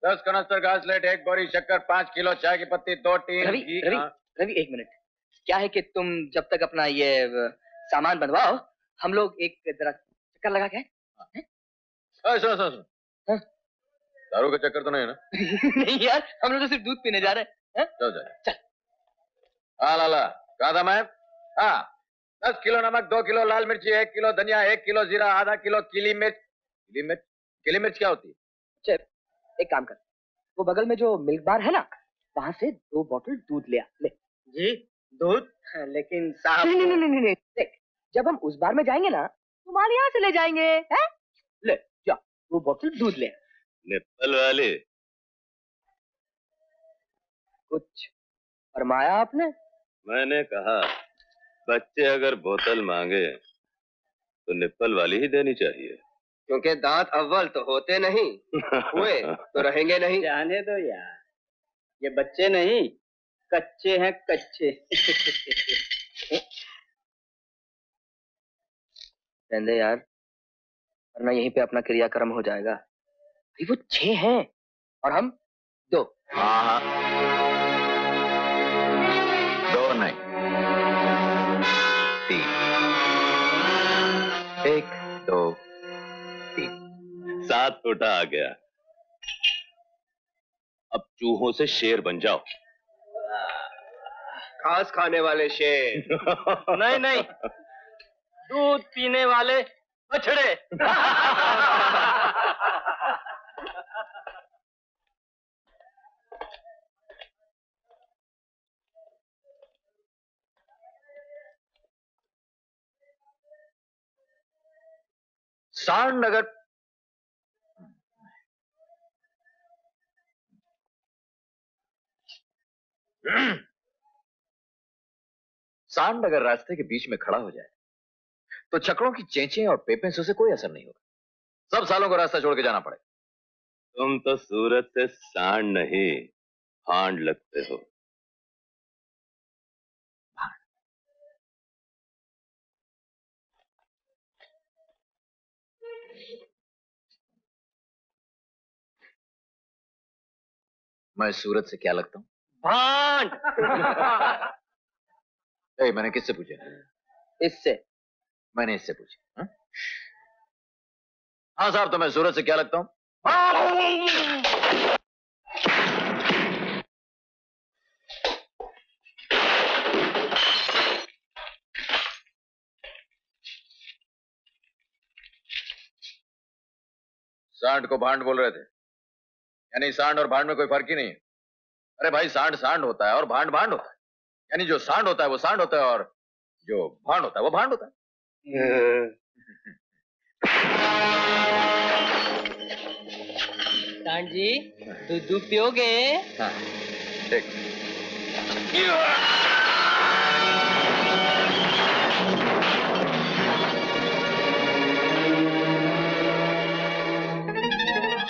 10 कनस्तर घासलेट, 1 बोरी शक्कर, 5 किलो चाय की पत्ती, 2 टीन रवि, रवि 1 मिनट। क्या है कि तुम जब तक अपना ये सामान बनवाओ, हम लोग एक जरा चक्कर लगा के सुनो सुनो सुनो, दारू का चक्कर तो नहीं है ना? नहीं यार, हम लोग तो सिर्फ दूध पीने जा रहे हैं। चल चल। हाँ लाला, कहा था मैं? हाँ, 10 किलो नमक, 2 किलो लाल मिर्ची, 1 किलो धनिया, 1 किलो जीरा, आधा किलो कीली मिर्च। कीली मिर्च क्या होती है? चल, एक काम कर, वो बगल में जो मिल्क बार है ना, वहां से 2 बॉटल दूध ले आ। ले जी, दूध? लेकिन साहब नहीं, देख, जब हम उस बार में जाएंगे ना, तुम्हारे यहाँ से ले जाएंगे, हैं? ले जा, 2 बॉटल दूध ले। निप्पल वाले, कुछ फरमाया आपने? मैंने कहा बच्चे अगर बोतल मांगे तो निप्पल वाली ही देनी चाहिए, क्योंकि दांत अव्वल तो होते नहीं, हुए तो रहेंगे नहीं। जाने दो यार, ये बच्चे नहीं, कच्चे हैं कच्चे। रहने यार, वरना यहीं पे अपना क्रियाक्रम हो जाएगा। भाई वो 6 हैं और हम 2। हाँ 2 नहीं, 3, 1 2 3, 7 फुटा आ गया। अब चूहों से शेर बन जाओ। घास खाने वाले शेर। नहीं नहीं, दूध पीने वाले बछड़े। सांड नगर, सांड अगर रास्ते के बीच में खड़ा हो जाए तो छकड़ों की चेंचें और पेपेंसों से कोई असर नहीं होगा। सब सालों को रास्ता छोड़ के जाना पड़ेगा। तुम तो सूरत से सांड नहीं, फांड लगते हो। मैं सूरत से क्या लगता हूँ? भांड। मैंने किससे पूछा? इससे। मैंने इससे पूछा। हाँ साहब, तो मैं सूरत से क्या लगता हूँ? सांड को भांड बोल रहे थे, यानी सांड और भांड में कोई फर्क ही नहीं है। अरे भाई, सांड सांड होता है और भांड भांड होता है। यानी जो सांड होता है वो सांड होता है और जो भांड होता है वो भांड होता है। सांड जी, दूध पियोगे? हाँ, ठीक।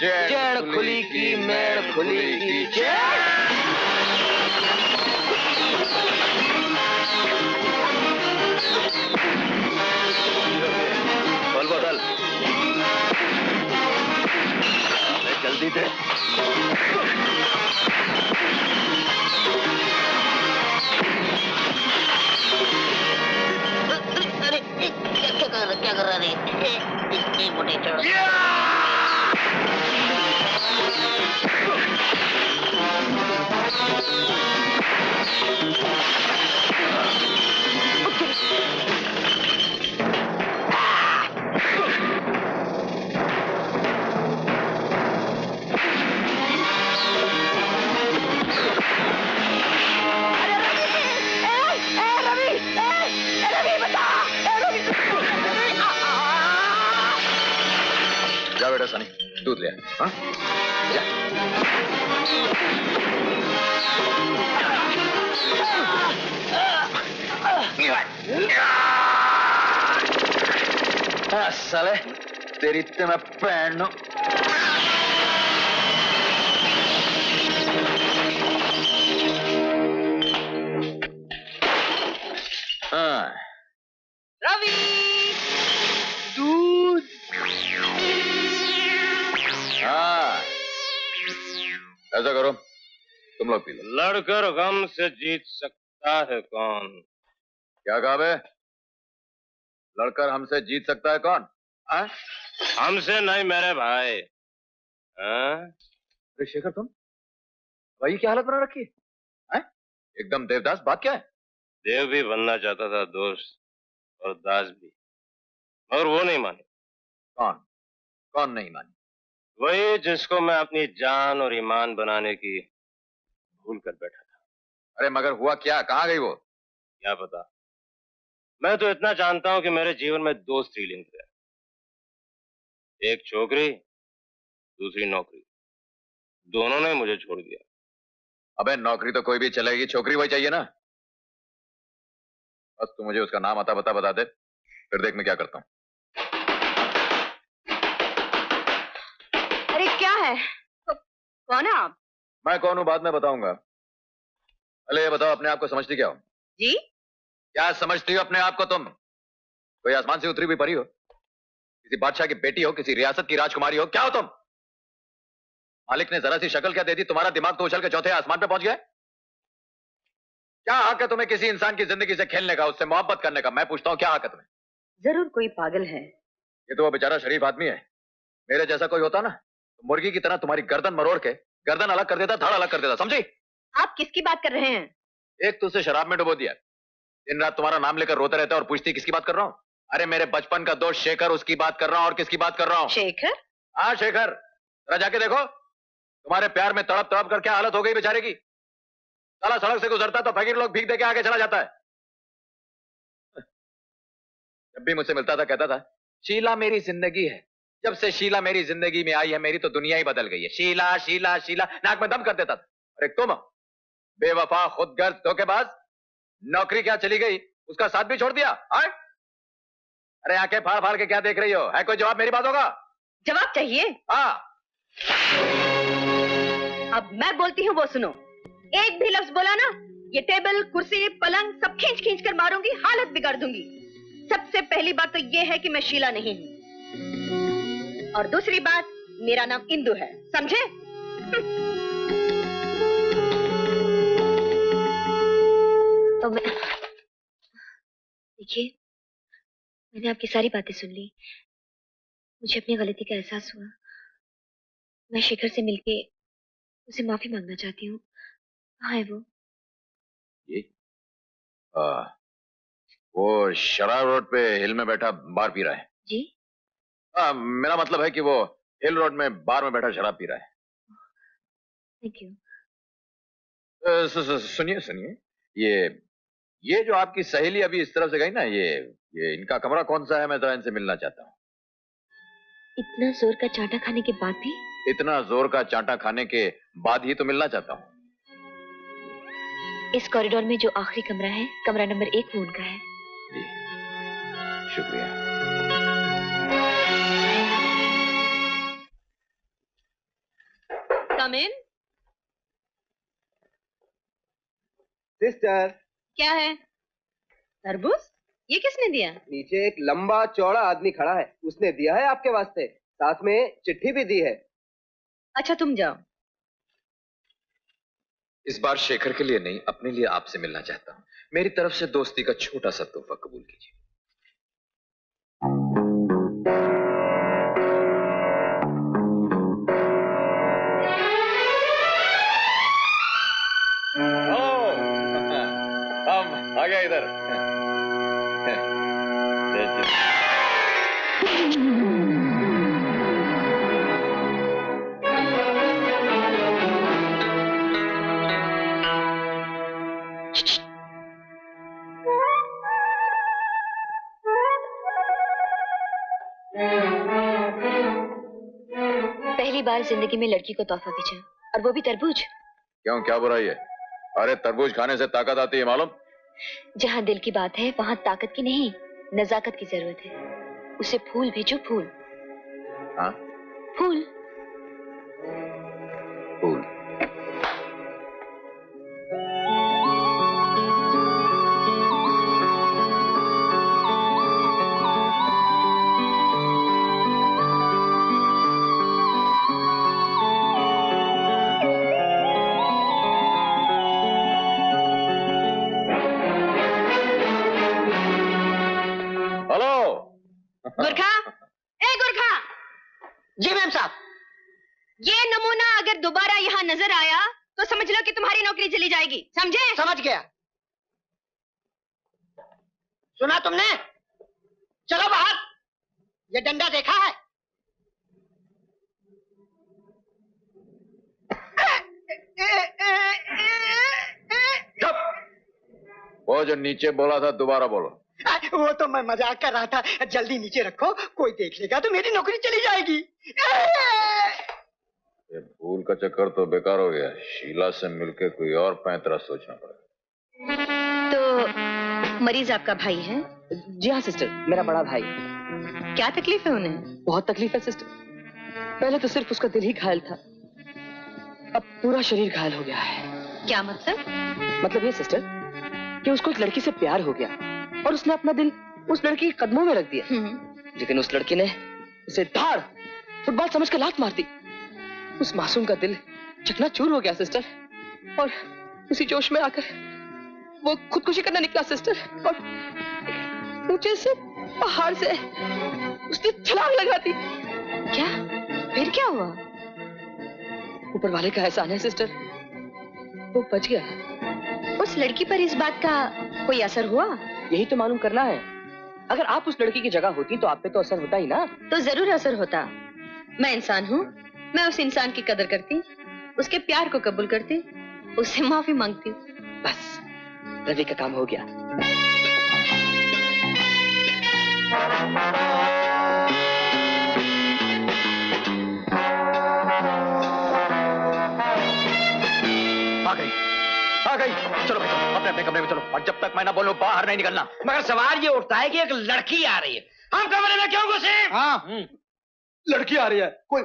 जड़ खुली की मेड़ खुली की जड़। बोल बोतल, जल्दी से। अरे क्या कर रहा है? मोटे चढ़। जा बेटा सनी, दूध ले। हाँ? जा। साले, तेरी तो मैं पैन। हाँ। रवि, दूध। हाँ, ऐसा करो, तुम लोग पी लो। लड़कर गम से जीत सकता है कौन? क्या कहा बे? लड़कर हमसे जीत सकता है कौन? हाँ? हमसे नहीं मेरे भाई। हाँ? अरे शेखर, तुम भाई क्या हालत बना रखी है? हाँ? एकदम देवदास, बात क्या है? देव भी बनना चाहता था दोस्त, और दास भी, मगर वो नहीं माने। कौन? कौन नहीं मानी? वही जिसको मैं अपनी जान और ईमान बनाने की भूल कर बैठा था। अरे मगर हुआ क्या? कहाँ गई वो? क्या पता। मैं तो इतना जानता हूं कि मेरे जीवन में दो स्त्रीलिंग थे, एक छोकरी, दूसरी नौकरी। दोनों ने मुझे छोड़ दिया। अबे नौकरी तो कोई भी चलेगी, छोकरी वही चाहिए ना। बस तू मुझे उसका नाम आता बता दे, फिर देख मैं क्या करता हूँ। अरे क्या है? कौन है आप? मैं कौन हूँ बाद में बताऊंगा। पहले ये बताओ, अपने आप को समझती क्या हो? जी? क्या समझती हो अपने आप को तुम? कोई आसमान से उतरी हुई परी हो? किसी बादशाह की बेटी हो? किसी रियासत की राजकुमारी हो? क्या हो तुम? मालिक ने जरा सी शक्ल क्या दे दी, तुम्हारा दिमाग तो उछल के चौथे आसमान पे पहुंच गया। क्या हक है तुम्हें किसी इंसान की जिंदगी से खेलने का, उससे मोहब्बत करने का? मैं पूछता हूँ, क्या हक है तुम्हें? जरूर कोई पागल है। ये तो वो बेचारा शरीफ आदमी है। मेरे जैसा कोई होता ना तो मुर्गी की तरह तुम्हारी गर्दन मरोड़ के गर्दन अलग कर देता, धड़ अलग कर देता, समझी? आप किसकी बात कर रहे हैं? एक तो उसे शराब में डुबो दिया, दिन रात तुम्हारा नाम लेकर रोता रहता है और पूछती किसकी बात कर रहा हूँ? अरे मेरे बचपन का दोस्त शेखर, उसकी बात कर रहा हूँ। और किसकी बात कर रहा हूँ? शेखर? हाँ शेखर, जरा जाके देखो, तुम्हारे प्यार में तड़प तड़प कर क्या हालत हो गई बेचारे की। साला सड़क से गुजरता तो फकीर लोग भीख दे के आगे चला जाता है। जब भी मुझसे मिलता था कहता था शीला मेरी जिंदगी है, जब से शीला मेरी जिंदगी में आई है मेरी तो दुनिया ही बदल गई है। शीला शीला शीला नाक में दम कर देता था। और एक तुम बेवफा, खुदगर्ज, धोखेबाज, नौकरी क्या चली गई, उसका साथ भी छोड़ दिया। आए? अरे आंखें फाड़ फाड़ के क्या देख रही हो? है कोई जवाब मेरी बात होगा? जवाब चाहिए? हाँ। अब मैं बोलती हूँ वो सुनो। एक भी लफ्ज बोला ना, ये टेबल, कुर्सी, पलंग सब खींच खींच कर मारूंगी, हालत बिगाड़ दूंगी। सबसे पहली बात तो ये है कि मैं शीला नहीं हूँ, और दूसरी बात मेरा नाम इंदु है, समझे? तो मैं देखिए, मैंने आपकी सारी बातें सुन ली। मुझे अपनी गलती का एहसास हुआ। मैं शेखर से मिलके उसे माफी मांगना चाहती हूँ। कहाँ है वो? ये वो शराब रोड पे हिल में बैठा बार पी रहा है। जी? मेरा मतलब है कि वो हिल रोड में बार में बैठा शराब पी रहा है। Thank you. सुनिए सुनिए, ये जो आपकी सहेली अभी इस तरफ से गई ना, ये इनका कमरा कौन सा है? मैं जरा इनसे मिलना चाहता हूँ। इतना जोर का चांटा खाने के बाद भी? इतना जोर का चांटा खाने के बाद ही तो मिलना चाहता हूँ। इस कॉरिडोर में जो आखिरी कमरा है, कमरा नंबर 1, वो उनका है। जी, शुक्रिया। कम इन। सिस्टर, क्या है? तरबूज? ये किसने दिया? नीचे एक लंबा चौड़ा आदमी खड़ा है, उसने दिया है आपके वास्ते, साथ में चिट्ठी भी दी है। अच्छा तुम जाओ। इस बार शेखर के लिए नहीं, अपने लिए आपसे मिलना चाहता हूँ। मेरी तरफ से दोस्ती का छोटा सा तोहफा कबूल कीजिए। हम आ गया इधर। पहली बार जिंदगी में लड़की को तोहफा भेजा, और वो भी तरबूज। क्यों, क्या बुराई है? अरे तरबूज खाने से ताकत आती है, मालूम? जहाँ दिल की बात है वहाँ ताकत की नहीं, नजाकत की जरूरत है। उसे फूल भेजो, फूल। हाँ? फूल। फूल। गुरखा, ए गुरखा, जी मैम साहब। ये नमूना अगर दोबारा यहाँ नजर आया तो समझ लो कि तुम्हारी नौकरी चली जाएगी, समझे? समझ गया। सुना तुमने? चलो बाहर। ये डंडा देखा है? वो जो नीचे बोला था दोबारा बोलो। वो तो मैं मजाक कर रहा था। जल्दी नीचे रखो, कोई देख लेगा तो मेरी नौकरी चली जाएगी। ये भूल का चक्कर तो बेकार हो गया। शीला से मिलके कोई और पैंतरा सोचना पड़ेगा। तो मरीज आपका भाई है? जी हाँ सिस्टर, मेरा बड़ा भाई। क्या तकलीफ है उन्हें? बहुत तकलीफ है सिस्टर। पहले तो सिर्फ उसका दिल ही घायल था, अब पूरा शरीर घायल हो गया है। क्या मतलब? मतलब ये सिस्टर कि उसको एक लड़की से प्यार हो गया और उसने अपना दिल उस लड़की के कदमों में रख दिया। लेकिन उस लड़की ने उसे धाड़ फुटबॉल समझ कर लात मार दी। उस मासूम का दिल चकनाचूर हो गया सिस्टर, और उसी जोश में आकर वो खुदकुशी करने निकला सिस्टर, और ऊंचे से पहाड़ से उसने छलांग लगा दी। क्या? फिर क्या हुआ? ऊपर वाले का एहसान है सिस्टर, वो बच गया। उस लड़की पर इस बात का कोई असर हुआ? यही तो मालूम करना है। अगर आप उस लड़की की जगह होती तो आप पे तो असर होता ही ना। तो जरूर असर होता। मैं इंसान हूँ, मैं उस इंसान की कदर करती, उसके प्यार को कबूल करती, उससे माफी मांगती। बस रवि का काम हो गया। आ गई। चलो भाई, अपने अपने कमरे में चलो, और जब तक मैं ना बोलूं बाहर नहीं निकलना। मगर सवाल ये उठता है कि एक लड़की आ रही है, हम कमरे में क्यों घुसे? हाँ, लड़की आ रही है, कोई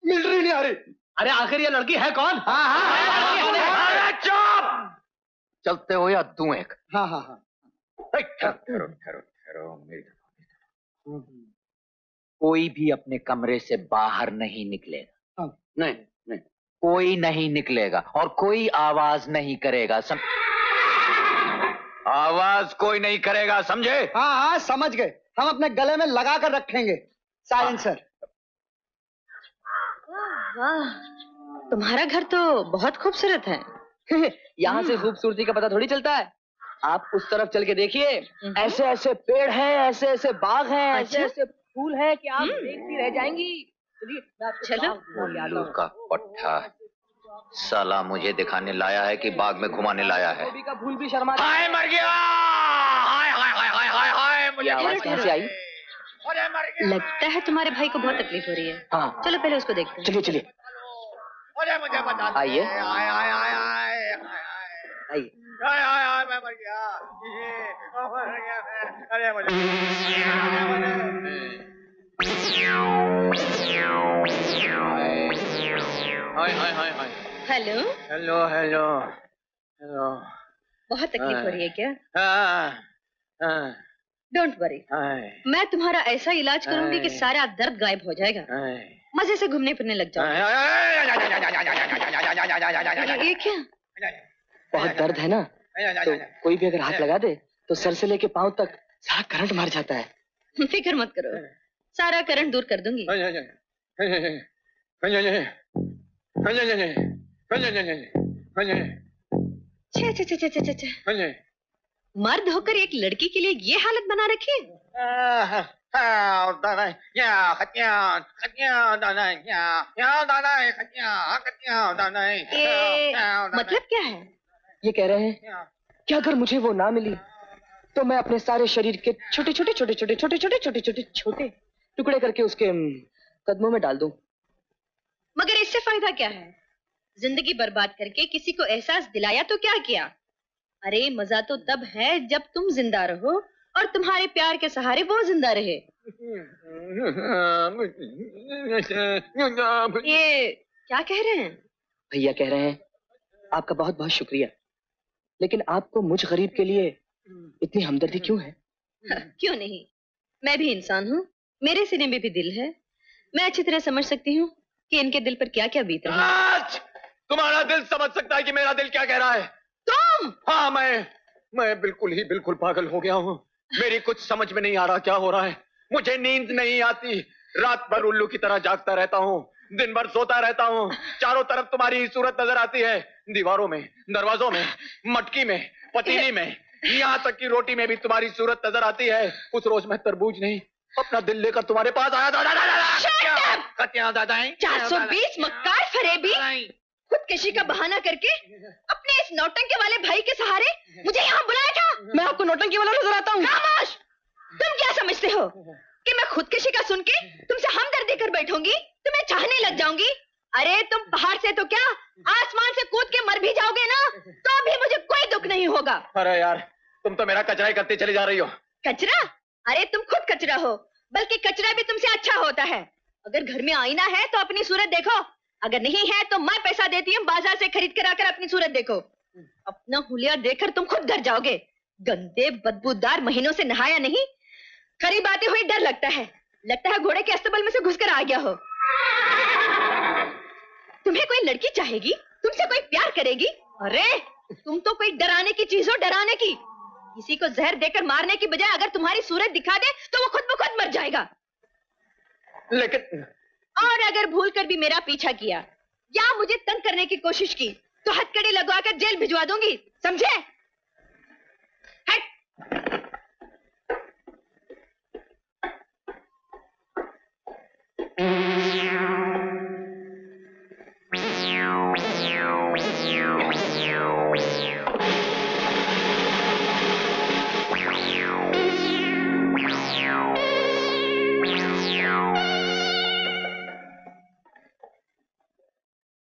मिलिट्री नहीं आ रही। अरे आखिर ये लड़की है कौन? अरे चुप! चलते हो या दूं एक? हाँ हाँ हाँ। ठहरो ठहरो ठहरो, मेरी तरफ। कोई भी अपने कमरे से बाहर नहीं निकलेगा। नहीं नहीं, कोई नहीं निकलेगा और कोई आवाज नहीं करेगा। आवाज कोई नहीं करेगा, समझे? हाँ हाँ समझ गए। हम अपने गले में लगा कर रखेंगे साइलेंसर। वाह, तुम्हारा घर तो बहुत खूबसूरत है। यहाँ से खूबसूरती का पता थोड़ी चलता है। आप उस तरफ चल के देखिए, ऐसे ऐसे पेड़ हैं, ऐसे ऐसे बाग हैं, ऐसे ऐसे फूल हैं कि आप देखती रह जाएंगी। चलिए मैं आपको चलो। बाग घुमा के आता उल्लू हूँ। का पट्टा साला मुझे दिखाने लाया है कि बाग में घुमाने लाया है। गोभी का फूल भी शर्मा। हाय मर गया, हाय हाय हाय हाय हाय हाय, मुझे ये आवाज कहाँ से आई? मुझे मर गया, लगता है तुम्हारे भाई को बहुत तकलीफ हो रही है। हाँ चलो पहले उसको देखते हैं। चलिए चलिए मुझे बता दो। आइए। हाय हाय हाय हाय आइए। हाय हाय हाय, मैं मर गया, मर गया मैं। अरे हाय हाय हाय हाय। Hello, hello hello hello. बहुत तकलीफ हो रही है क्या? हाय डोंट वरी, हाय मैं तुम्हारा ऐसा इलाज करूंगी कि सारा दर्द गायब हो जाएगा। मजे से घूमने फिरने लग जाओ। ये क्या? बहुत दर्द है ना, तो कोई भी अगर हाथ लगा दे तो सर से लेके पांव तक सारा करंट मार जाता है। फिक्र मत करो, सारा करंट दूर कर दूंगी। छे छे छे छे छे छे, मर्द होकर एक लड़की के लिए ये हालत बना रखी है। मतलब क्या है? ये कह रहे हैं कि अगर मुझे वो ना मिली तो मैं अपने सारे शरीर के छोटे छोटे छोटे छोटे छोटे छोटे छोटे छोटे छोटे टुकड़े करके उसके कदमों में डाल दूं। मगर इससे फायदा क्या है? जिंदगी बर्बाद करके किसी को एहसास दिलाया तो क्या किया? अरे मजा तो तब है जब तुम जिंदा रहो और तुम्हारे प्यार के सहारे वो जिंदा रहे। ये क्या कह रहे हैं? भैया कह रहे हैं आपका बहुत बहुत शुक्रिया, लेकिन आपको मुझ गरीब के लिए इतनी हमदर्दी क्यों है? क्यों नहीं, मैं भी इंसान हूँ, मेरे सीने में भी दिल है। मैं अच्छी तरह समझ सकती हूँ कि इनके दिल पर क्या क्या बीत रहा है। तुम्हारा दिल समझ सकता है कि मेरा दिल क्या कह रहा है? तुम? हाँ, मैं बिल्कुल पागल हो गया हूँ। मेरी कुछ समझ में नहीं आ रहा क्या हो रहा है। मुझे नींद नहीं आती, रात भर उल्लू की तरह जागता रहता हूँ, दिन भर सोता रहता हूँ। चारों तरफ तुम्हारी सूरत नजर आती है, दीवारों में, दरवाजों में, मटकी में, पतीली में, यहाँ तक कि रोटी में भी तुम्हारी सूरत नजर आती है। उस रोज मैं तरबूज नहीं अपना दिल लेकर तुम्हारे पास आया था। 420 मक्कार फरेबी, खुदकशी का बहाना करके अपने इस नौटंकी वाले भाई के सहारे मुझे यहाँ बुलाया था। मैं आपको नौटंकी वाला नजर आता हूँ? खामोश! तुम क्या समझते हो कि मैं खुदकशी का सुन के तुमसे हमदर्दी कर बैठूंगी, तुम्हें चाहने लग जाऊंगी? अरे तुम पहाड़ से तो क्या आसमान से कूद के मर भी जाओगे ना, तो भी मुझे कोई दुख नहीं होगा। अरे यार, तुम तो मेरा कचरा ही करते चली जा रही हो। कचरा? अरे तुम खुद कचरा हो, बल्कि कचरा भी तुमसे अच्छा होता है। अगर घर में आईना है तो अपनी सूरत देखो, अगर नहीं है तो मैं पैसा देती हूँ, बाजार से खरीद कर आकर अपनी सूरत देखो। अपना हुलिया देखकर तुम खुद डर जाओगे। गंदे बदबूदार महीनों से नहाया नहीं, करीब आते हुए डर लगता है घोड़े के अस्तबल में से घुसकर आ गया हो। तुम्हें कोई लड़की चाहेगी, तुमसे कोई प्यार करेगी? अरे तुम तो कोई डराने की चीज हो, डराने की। किसी को जहर देकर मारने की बजाय अगर तुम्हारी सूरत दिखा दे तो वो खुद ब खुद मर जाएगा। लेकिन और अगर भूल कर भी मेरा पीछा किया या मुझे तंग करने की कोशिश की तो हथकड़ी लगवाकर जेल भिजवा दूंगी, समझे? हट।